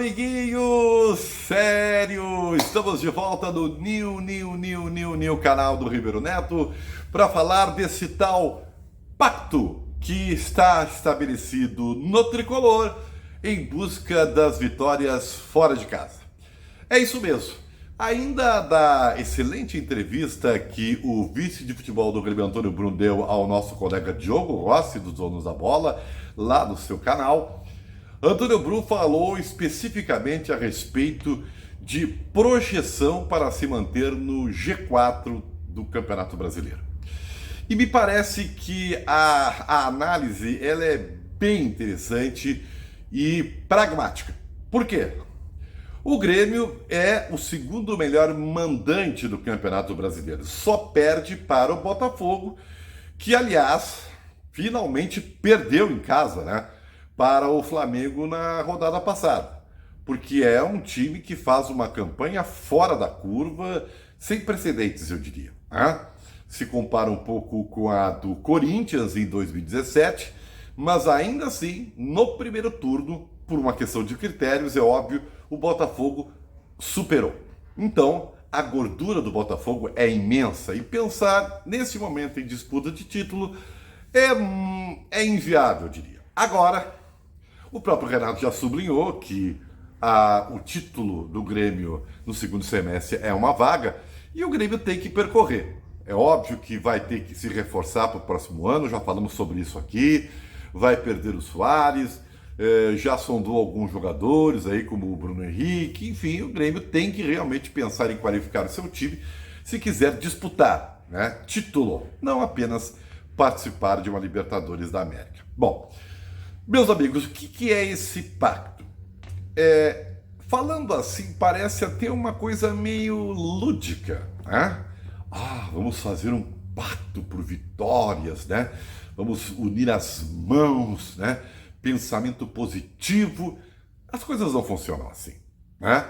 amiguinhos! Sério! Estamos de volta no New canal do Ribeiro Neto para falar desse tal pacto que está estabelecido no tricolor em busca das vitórias fora de casa. É isso mesmo. Ainda da excelente entrevista que o vice de futebol do Grêmio, Antônio Bruno, deu ao nosso colega Diogo Rossi, dos Donos da Bola, lá no seu canal, Antônio Bru falou especificamente a respeito de projeção para se manter no G4 do Campeonato Brasileiro. E me parece que a análise ela é bem interessante e pragmática. Por quê? O Grêmio é o segundo melhor mandante do Campeonato Brasileiro. Só perde para o Botafogo, que, aliás, finalmente perdeu em casa, né? Para o Flamengo na rodada passada, porque é um time que faz uma campanha fora da curva, sem precedentes, eu diria. Né? Se compara um pouco com a do Corinthians em 2017, mas ainda assim, no primeiro turno, por uma questão de critérios, é óbvio, o Botafogo superou. Então, a gordura do Botafogo é imensa e pensar nesse momento em disputa de título é inviável, eu diria. Agora, o próprio Renato já sublinhou que o título do Grêmio no segundo semestre é uma vaga e o Grêmio tem que percorrer. É óbvio que vai ter que se reforçar para o próximo ano, já falamos sobre isso aqui, vai perder o Soares, já sondou alguns jogadores aí como o Bruno Henrique, enfim, o Grêmio tem que realmente pensar em qualificar o seu time se quiser disputar, né, título, não apenas participar de uma Libertadores da América. Bom, meus amigos, o que é esse pacto? Falando assim, parece até uma coisa meio lúdica, né? Vamos fazer um pacto por vitórias, né? Vamos unir as mãos, né? Pensamento positivo. As coisas não funcionam assim, né?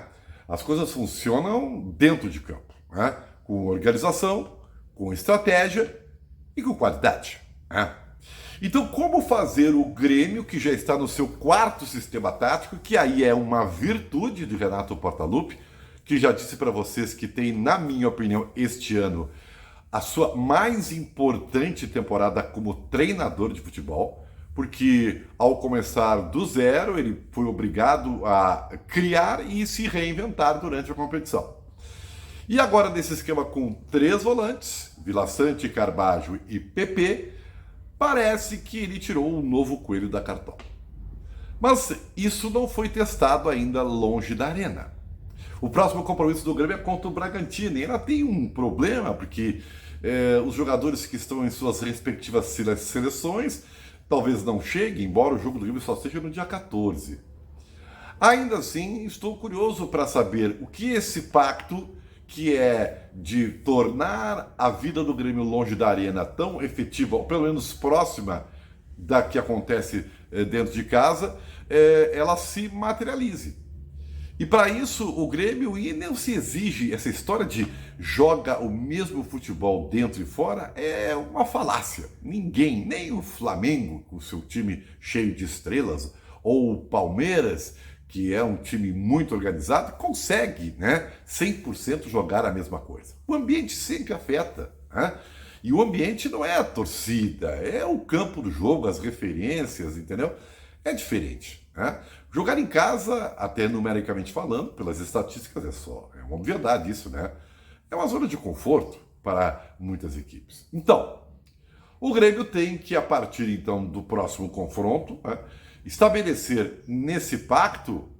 As coisas funcionam dentro de campo, né? Com organização, com estratégia e com qualidade, né? Então, como fazer o Grêmio, que já está no seu quarto sistema tático, que aí é uma virtude de Renato Portaluppi, que já disse para vocês que tem, na minha opinião, este ano, a sua mais importante temporada como treinador de futebol, porque ao começar do zero, ele foi obrigado a criar e se reinventar durante a competição. E agora, nesse esquema com 3 volantes, Vila Sante, Carbajo e PP, parece que ele tirou um novo coelho da cartola. Mas isso não foi testado ainda longe da arena. O próximo compromisso do Grêmio é contra o Bragantino. E ela tem um problema, porque os jogadores que estão em suas respectivas seleções talvez não cheguem, embora o jogo do Grêmio só seja no dia 14. Ainda assim, estou curioso para saber o que esse pacto, que é de tornar a vida do Grêmio longe da arena tão efetiva, ou pelo menos próxima da que acontece dentro de casa, ela se materialize. E para isso o Grêmio, e não se exige essa história de joga o mesmo futebol dentro e fora, é uma falácia. Ninguém, nem o Flamengo, com seu time cheio de estrelas, ou o Palmeiras, que é um time muito organizado, consegue, né, 100% jogar a mesma coisa. O ambiente sempre afeta, né? E o ambiente não é a torcida, é o campo do jogo, as referências, entendeu? É diferente, né? Jogar em casa, até numericamente falando, pelas estatísticas, é uma obviedade isso, né? É uma zona de conforto para muitas equipes. Então, o Grêmio tem que, a partir então do próximo confronto, né, estabelecer nesse pacto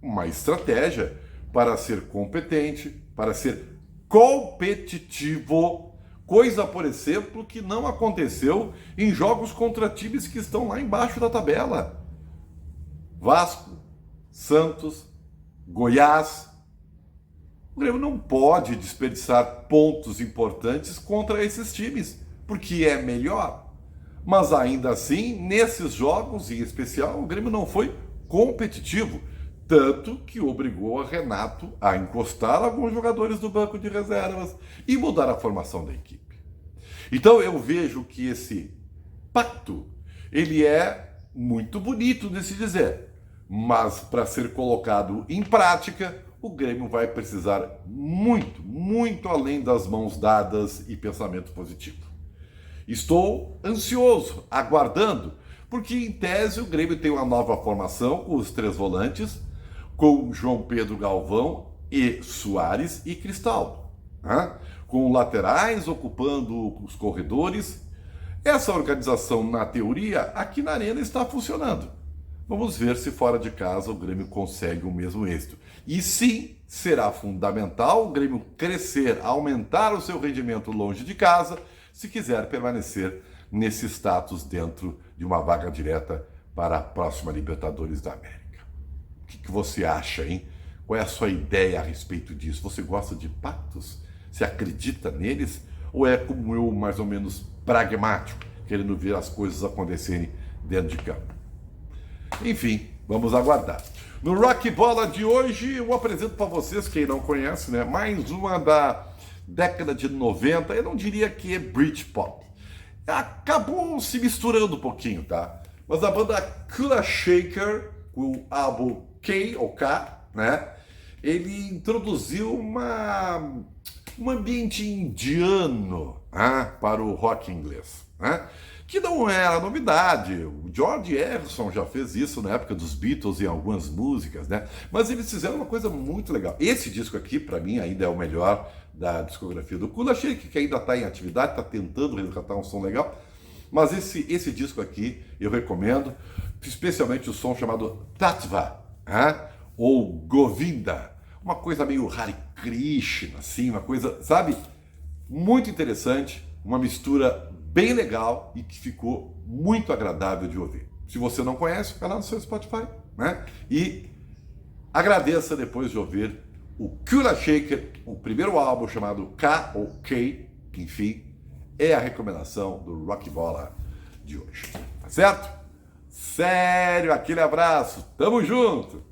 uma estratégia para ser competente, para ser competitivo, coisa, por exemplo, que não aconteceu em jogos contra times que estão lá embaixo da tabela. Vasco, Santos, Goiás. O Grêmio não pode desperdiçar pontos importantes contra esses times, porque é melhor. Mas ainda assim, nesses jogos em especial, o Grêmio não foi competitivo, tanto que obrigou a Renato a encostar alguns jogadores do banco de reservas e mudar a formação da equipe. Então eu vejo que esse pacto, ele é muito bonito de se dizer, Mas para ser colocado em prática, o Grêmio vai precisar muito além das mãos dadas e pensamento positivo. Estou ansioso, aguardando, porque em tese o Grêmio tem uma nova formação com os 3 volantes, com João Pedro Galvão e Soares e Cristaldo, né? Com laterais ocupando os corredores. Essa organização, na teoria, aqui na Arena está funcionando. Vamos ver se fora de casa o Grêmio consegue o mesmo êxito. E sim, será fundamental o Grêmio crescer, aumentar o seu rendimento longe de casa, se quiser permanecer nesse status dentro de uma vaga direta para a próxima Libertadores da América. O que você acha, hein? Qual é a sua ideia a respeito disso? Você gosta de pactos? Você acredita neles? Ou é como eu, mais ou menos pragmático, querendo ver as coisas acontecerem dentro de campo? Enfim, vamos aguardar. No Rock Bola de hoje, eu apresento para vocês, quem não conhece, né, mais uma da década de 90, eu não diria que é Britpop. Acabou se misturando um pouquinho, tá? Mas a banda Kula Shaker, o álbum K, ou K, né, ele introduziu um ambiente indiano, para o rock inglês, né? Que não era novidade. O George Harrison já fez isso na época dos Beatles em algumas músicas, né? Mas eles fizeram uma coisa muito legal. Esse disco aqui, para mim, ainda é o melhor da discografia do Kula Shaker, que ainda está em atividade, está tentando resgatar um som legal. Mas esse disco aqui eu recomendo, especialmente o som chamado Tattva, ou Govinda. Uma coisa meio Hare Krishna, assim, uma coisa, sabe, muito interessante, uma mistura bem legal e que ficou muito agradável de ouvir. Se você não conhece, vai lá no seu Spotify, né? E agradeça depois de ouvir o Kula Shaker, o primeiro álbum chamado K ou K, que enfim, é a recomendação do Rock Bola de hoje. Tá certo? Sério, aquele abraço, tamo junto!